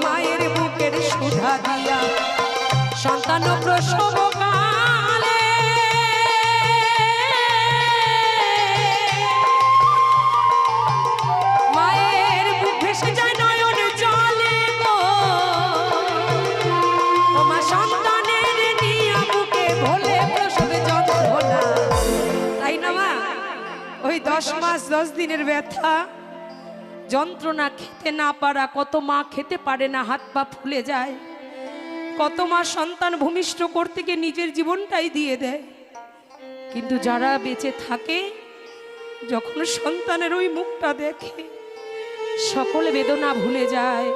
মায়ের বুকের সুধা দিয়া সন্তান প্রসব কালে মায়ের বুক ভেসে যায় নয়ন জলে গো ও মা সন্তানের নিয়া বুকে ভোলে প্রসবে যন্ত্রণা। তাই না মা? ওই 10 মাস 10 দিনের ব্যথা যন্ত্রণা খেতে না পারা, কত মা খেতে পারে না, হাত পা ফুলে যায়, কত মা সন্তান ভূমিষ্ঠ করতে গিয়ে নিজের জীবনটাই দিয়ে দেয়। কিন্তু যারা বেঁচে থাকে যখন সন্তানের ওই মুখটা দেখে সকল বেদনা ভুলে যায়।